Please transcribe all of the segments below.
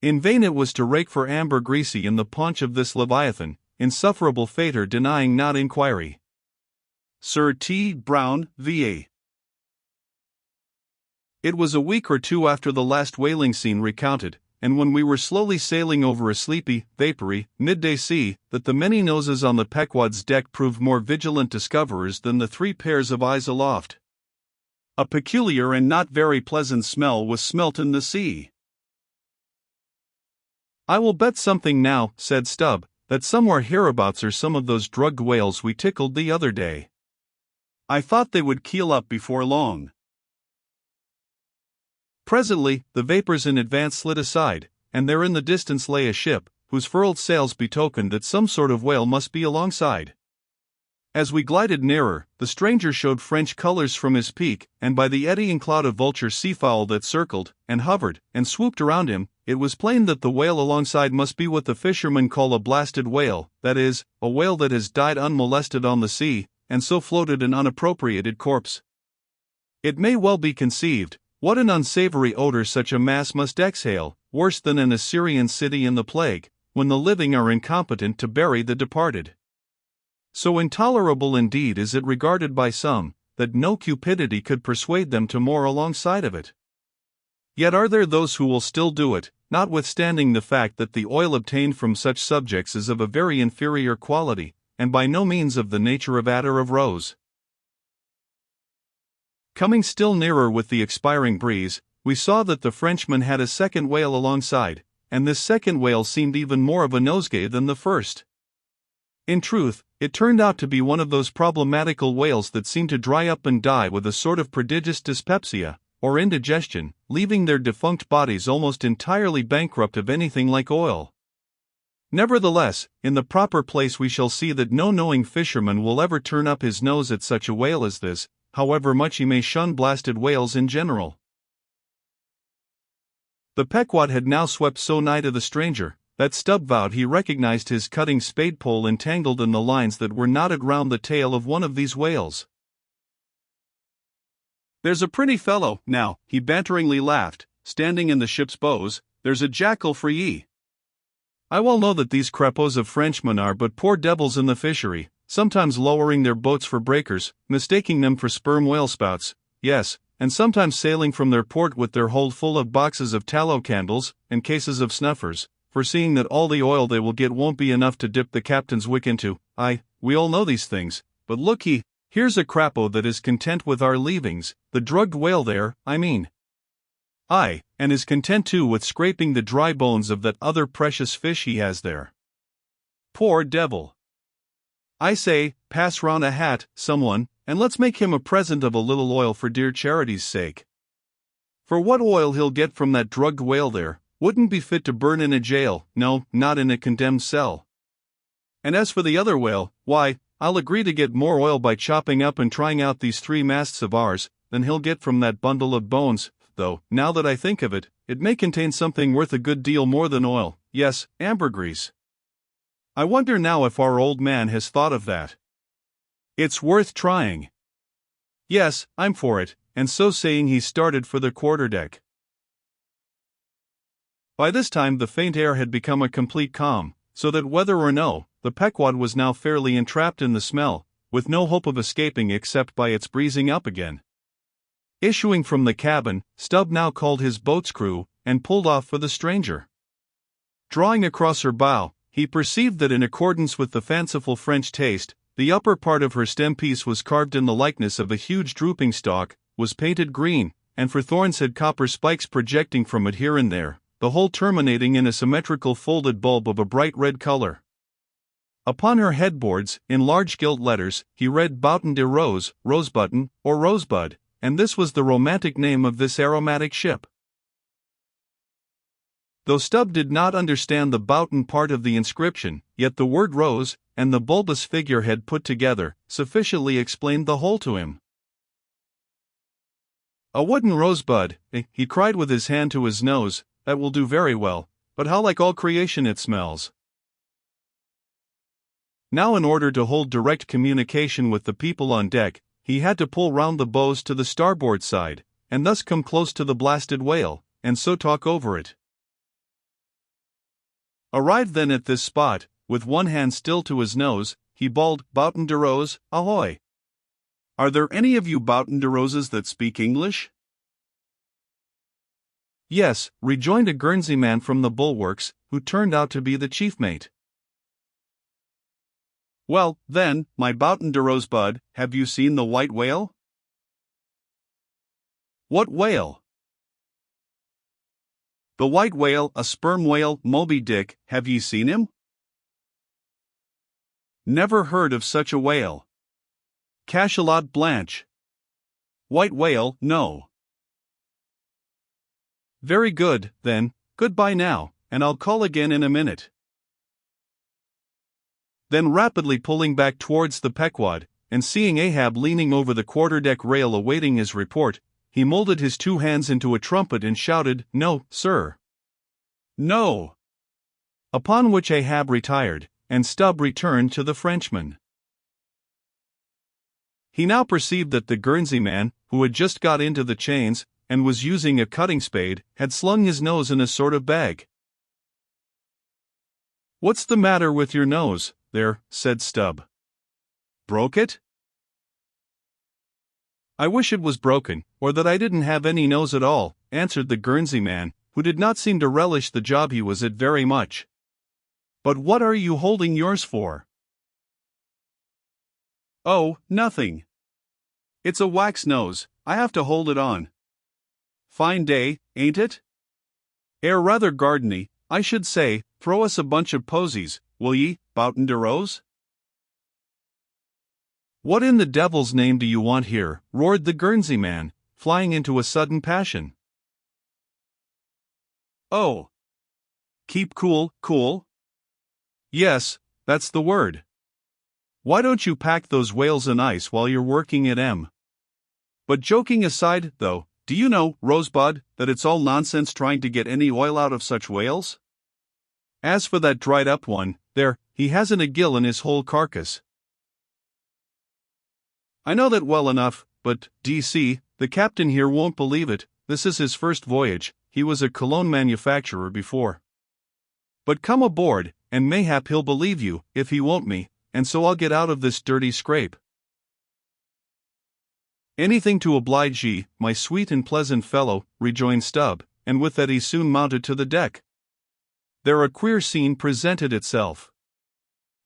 In vain it was to rake for amber greasy in the paunch of this leviathan, insufferable fater denying not inquiry. Sir T. Brown, V.A. It was a week or two after the last whaling scene recounted, and when we were slowly sailing over a sleepy, vapory, midday sea, that the many noses on the Pequod's deck proved more vigilant discoverers than the 3 pairs of eyes aloft. A peculiar and not very pleasant smell was smelt in the sea. "I will bet something now," said Stubb, "that somewhere hereabouts are some of those drugged whales we tickled the other day. I thought they would keel up before long." Presently, the vapors in advance slid aside, and there in the distance lay a ship, whose furled sails betokened that some sort of whale must be alongside. As we glided nearer, the stranger showed French colors from his peak, and by the eddying cloud of vulture seafowl that circled, and hovered, and swooped around him, it was plain that the whale alongside must be what the fishermen call a blasted whale, that is, a whale that has died unmolested on the sea, and so floated an unappropriated corpse. It may well be conceived what an unsavory odor such a mass must exhale, worse than an Assyrian city in the plague, when the living are incompetent to bury the departed. So intolerable indeed is it regarded by some, that no cupidity could persuade them to moor alongside of it. Yet are there those who will still do it, notwithstanding the fact that the oil obtained from such subjects is of a very inferior quality, and by no means of the nature of attar of rose. Coming still nearer with the expiring breeze, we saw that the Frenchman had a second whale alongside, and this second whale seemed even more of a nosegay than the first. In truth, it turned out to be one of those problematical whales that seem to dry up and die with a sort of prodigious dyspepsia, or indigestion, leaving their defunct bodies almost entirely bankrupt of anything like oil. Nevertheless, in the proper place we shall see that no knowing fisherman will ever turn up his nose at such a whale as this, however much he may shun blasted whales in general. The Pequod had now swept so nigh to the stranger, that Stubb vowed he recognized his cutting spade pole entangled in the lines that were knotted round the tail of one of these whales. "There's a pretty fellow, now," he banteringly laughed, "standing in the ship's bows. There's a jackal for ye. I well know that these crapauds of Frenchmen are but poor devils in the fishery, sometimes lowering their boats for breakers, mistaking them for sperm whale spouts, yes, and sometimes sailing from their port with their hold full of boxes of tallow candles, and cases of snuffers, foreseeing that all the oil they will get won't be enough to dip the captain's wick into. Aye, we all know these things, but look ye, here's a crapo that is content with our leavings, the drugged whale there, I mean. Aye, and is content too with scraping the dry bones of that other precious fish he has there. Poor devil. I say, pass round a hat, someone, and let's make him a present of a little oil for dear charity's sake. For what oil he'll get from that drugged whale there, wouldn't be fit to burn in a jail, no, not in a condemned cell. And as for the other whale, why, I'll agree to get more oil by chopping up and trying out these 3 masts of ours, than he'll get from that bundle of bones, though, now that I think of it, it may contain something worth a good deal more than oil, yes, ambergris. I wonder now if our old man has thought of that. It's worth trying. Yes, I'm for it," and so saying he started for the quarterdeck. By this time the faint air had become a complete calm, so that whether or no, the Pequod was now fairly entrapped in the smell, with no hope of escaping except by its breezing up again. Issuing from the cabin, Stubb now called his boat's crew, and pulled off for the stranger. Drawing across her bow, he perceived that in accordance with the fanciful French taste, the upper part of her stem piece was carved in the likeness of a huge drooping stalk, was painted green, and for thorns had copper spikes projecting from it here and there, the whole terminating in a symmetrical folded bulb of a bright red color. Upon her headboards, in large gilt letters, he read Bouton de Rose, Rosebutton, or Rosebud, and this was the romantic name of this aromatic ship. Though Stubb did not understand the Bouton part of the inscription, yet the word rose, and the bulbous figurehead put together, sufficiently explained the whole to him. "A wooden rosebud," he cried with his hand to his nose, "that will do very well, but how like all creation it smells." Now in order to hold direct communication with the people on deck, he had to pull round the bows to the starboard side, and thus come close to the blasted whale, and so talk over it. Arrived then at this spot, with one hand still to his nose, he bawled, "Bouten de Rose, ahoy! Are there any of you Bouten de Roses that speak English?" "Yes," rejoined a Guernsey man from the bulwarks, who turned out to be the chief mate. "Well, then, my Bouten de Rose bud, have you seen the white whale?" "What whale?" "The white whale, a sperm whale, Moby Dick, have ye seen him?" "Never heard of such a whale." "Cachalot blanche." "White whale, no." "Very good, then, goodbye now, and I'll call again in a minute." Then rapidly pulling back towards the Pequod, and seeing Ahab leaning over the quarterdeck rail awaiting his report, he molded his two hands into a trumpet and shouted, "No, sir! No!" Upon which Ahab retired, and Stubb returned to the Frenchman. He now perceived that the Guernsey man, who had just got into the chains, and was using a cutting spade, had slung his nose in a sort of bag. "What's the matter with your nose, there?" said Stubb. "Broke it?" "I wish it was broken, or that I didn't have any nose at all," answered the Guernsey man, who did not seem to relish the job he was at very much. "But what are you holding yours for?" "Oh, nothing. It's a wax nose, I have to hold it on. Fine day, ain't it? Rather gardeny, I should say. Throw us a bunch of posies, will ye, Bouten de Rose?" "What in the devil's name do you want here?" roared the Guernsey man, flying into a sudden passion. "Oh! Keep cool, cool? Yes, that's the word. Why don't you pack those whales in ice while you're working at M? But joking aside, though, do you know, Rosebud, that it's all nonsense trying to get any oil out of such whales? As for that dried-up one, there, he hasn't a gill in his whole carcass." "I know that well enough, but, D.C., the captain here won't believe it. This is his first voyage. He was a cologne manufacturer before. But come aboard, and mayhap he'll believe you, if he won't me, and so I'll get out of this dirty scrape." "Anything to oblige ye, my sweet and pleasant fellow," rejoined Stubb, and with that he soon mounted to the deck. There a queer scene presented itself.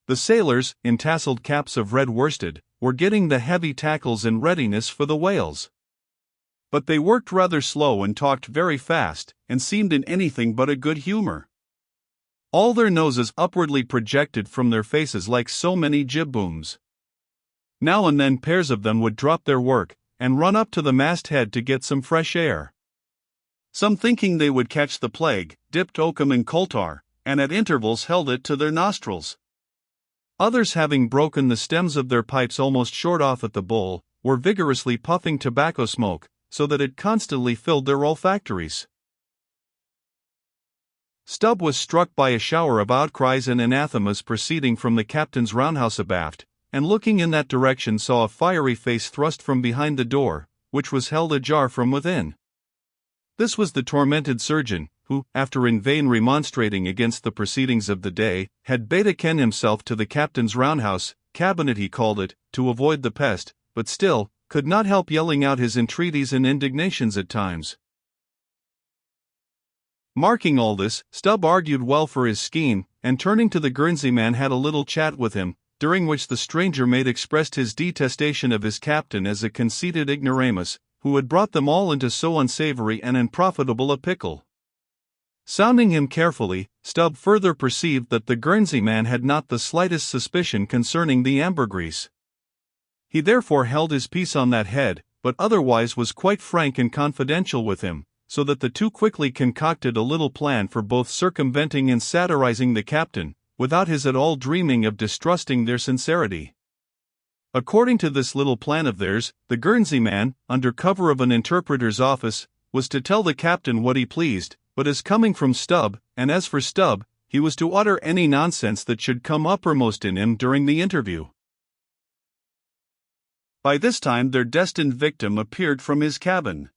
The sailors, in tasseled caps of red worsted, were getting the heavy tackles in readiness for the whales. But they worked rather slow and talked very fast, and seemed in anything but a good humor. All their noses upwardly projected from their faces like so many jib-booms. Now and then pairs of them would drop their work, and run up to the masthead to get some fresh air. Some, thinking they would catch the plague, dipped oakum in coal tar, and at intervals held it to their nostrils. Others, having broken the stems of their pipes almost short off at the bowl, were vigorously puffing tobacco smoke, so that it constantly filled their olfactories. Stubb was struck by a shower of outcries and anathemas proceeding from the captain's roundhouse abaft, and looking in that direction saw a fiery face thrust from behind the door, which was held ajar from within. This was the tormented surgeon, who, after in vain remonstrating against the proceedings of the day, had betaken himself to the captain's roundhouse cabinet he called it, to avoid the pest, but still could not help yelling out his entreaties and indignations at times. Marking all this, Stubb argued well for his scheme, and turning to the Guernsey man had a little chat with him, during which the stranger mate expressed his detestation of his captain as a conceited ignoramus, who had brought them all into so unsavory and unprofitable a pickle. Sounding him carefully, Stubb further perceived that the Guernsey man had not the slightest suspicion concerning the ambergris. He therefore held his peace on that head, but otherwise was quite frank and confidential with him, so that the two quickly concocted a little plan for both circumventing and satirizing the captain, without his at all dreaming of distrusting their sincerity. According to this little plan of theirs, the Guernsey man, under cover of an interpreter's office, was to tell the captain what he pleased, but as coming from Stubb, and as for Stubb, he was to utter any nonsense that should come uppermost in him during the interview. By this time their destined victim appeared from his cabin.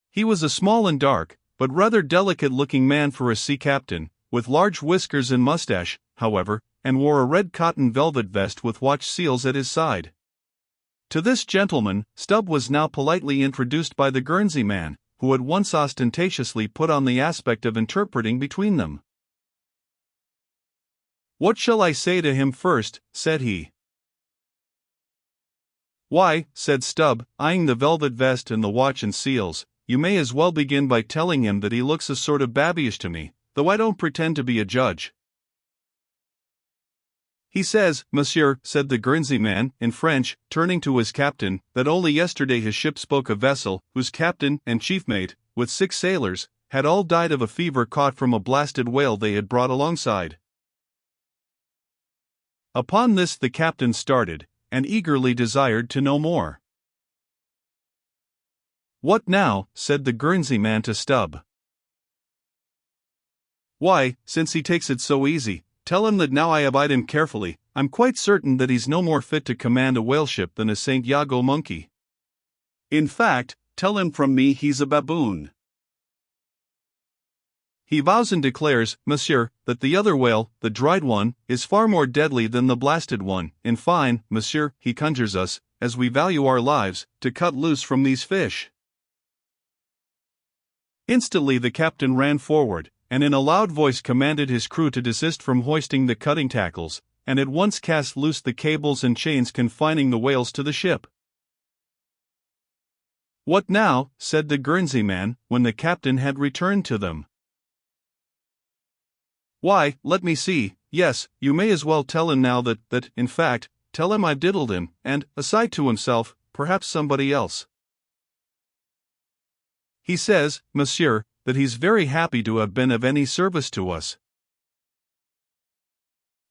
He was a small and dark, but rather delicate-looking man for a sea captain, with large whiskers and mustache, however, and wore a red cotton velvet vest with watch seals at his side. To this gentleman, Stubb was now politely introduced by the Guernsey man, who at once ostentatiously put on the aspect of interpreting between them. "What shall I say to him first?" said he. "Why," said Stubb, eyeing the velvet vest and the watch and seals, "you may as well begin by telling him that he looks a sort of babyish to me, though I don't pretend to be a judge." "He says, monsieur," said the Guernsey man, in French, turning to his captain, "that only yesterday his ship spoke a vessel, whose captain and chief mate, with 6 sailors, had all died of a fever caught from a blasted whale they had brought alongside." Upon this the captain started, and eagerly desired to know more. "What now?" said the Guernsey man to Stubb. "Why, since he takes it so easy, tell him that now I have eyed him carefully, I'm quite certain that he's no more fit to command a whaleship than a St. Iago monkey. In fact, tell him from me he's a baboon. He vows and declares, monsieur, that the other whale, the dried one, is far more deadly than the blasted one. In fine, monsieur, he conjures us, as we value our lives, to cut loose from these fish." Instantly the captain ran forward, and in a loud voice commanded his crew to desist from hoisting the cutting tackles, and at once cast loose the cables and chains confining the whales to the ship. "What now?" said the Guernsey man, when the captain had returned to them. "Why, let me see, yes, you may as well tell him now that, in fact, tell him I've diddled him, and, aside to himself, perhaps somebody else. He says, monsieur, that he's very happy to have been of any service to us."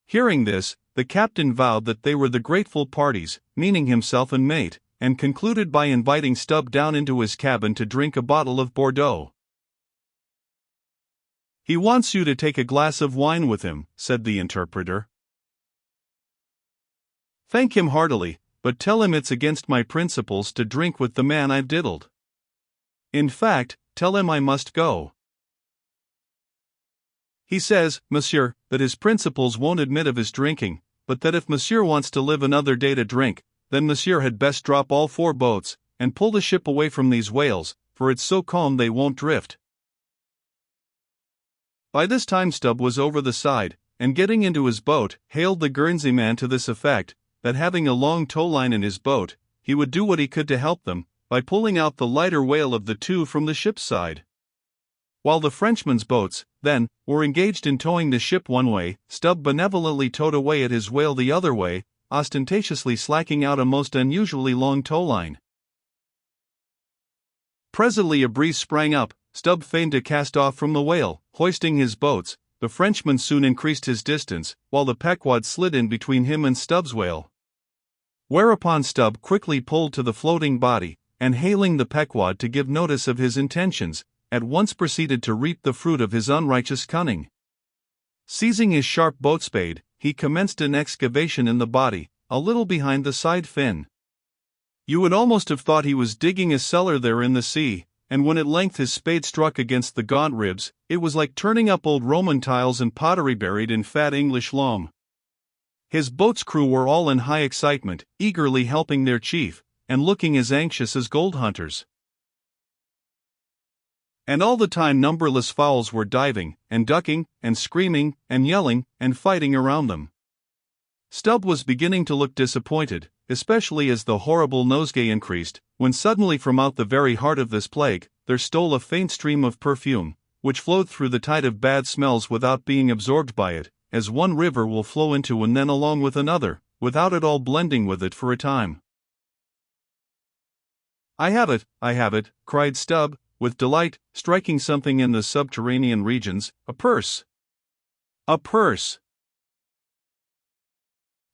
Hearing this, the captain vowed that they were the grateful parties, meaning himself and mate, and concluded by inviting Stubb down into his cabin to drink a bottle of Bordeaux. "He wants you to take a glass of wine with him," said the interpreter. "Thank him heartily, but tell him it's against my principles to drink with the man I've diddled. In fact, tell him I must go. He says, monsieur, that his principles won't admit of his drinking, but that if monsieur wants to live another day to drink, then monsieur had best drop all 4 boats, and pull the ship away from these whales, for it's so calm they won't drift." By this time Stubb was over the side, and getting into his boat, hailed the Guernsey man to this effect, that having a long tow-line in his boat, he would do what he could to help them, by pulling out the lighter whale of the 2 from the ship's side. While the Frenchman's boats, then, were engaged in towing the ship one way, Stubb benevolently towed away at his whale the other way, ostentatiously slacking out a most unusually long tow-line. Presently a breeze sprang up. Stubb feigned to cast off from the whale, hoisting his boats. The Frenchman soon increased his distance, while the Pequod slid in between him and Stubb's whale. Whereupon Stubb quickly pulled to the floating body, and hailing the Pequod to give notice of his intentions, at once proceeded to reap the fruit of his unrighteous cunning. Seizing his sharp boat spade, he commenced an excavation in the body, a little behind the side fin. You would almost have thought he was digging a cellar there in the sea, and when at length his spade struck against the gaunt ribs, it was like turning up old Roman tiles and pottery buried in fat English loam. His boat's crew were all in high excitement, eagerly helping their chief, and looking as anxious as gold hunters. And all the time numberless fowls were diving, and ducking, and screaming, and yelling, and fighting around them. Stubb was beginning to look disappointed, especially as the horrible nosegay increased, when suddenly from out the very heart of this plague, there stole a faint stream of perfume, which flowed through the tide of bad smells without being absorbed by it, as one river will flow into and then along with another, without at all blending with it for a time. I have it, cried Stubb, with delight, striking something in the subterranean regions, a purse. A purse!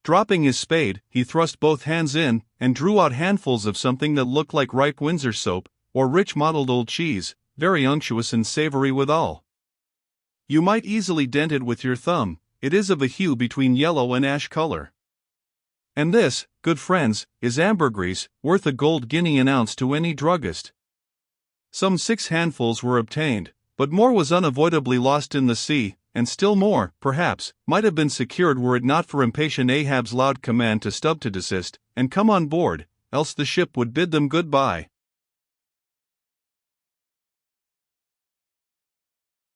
Dropping his spade, he thrust both hands in, and drew out handfuls of something that looked like ripe Windsor soap, or rich mottled old cheese, very unctuous and savory withal. You might easily dent it with your thumb, it is of a hue between yellow and ash color. And this, good friends, is ambergris, worth a gold guinea an ounce to any druggist. Some 6 handfuls were obtained, but more was unavoidably lost in the sea, and still more, perhaps, might have been secured were it not for impatient Ahab's loud command to Stubb to desist and come on board, else the ship would bid them goodbye.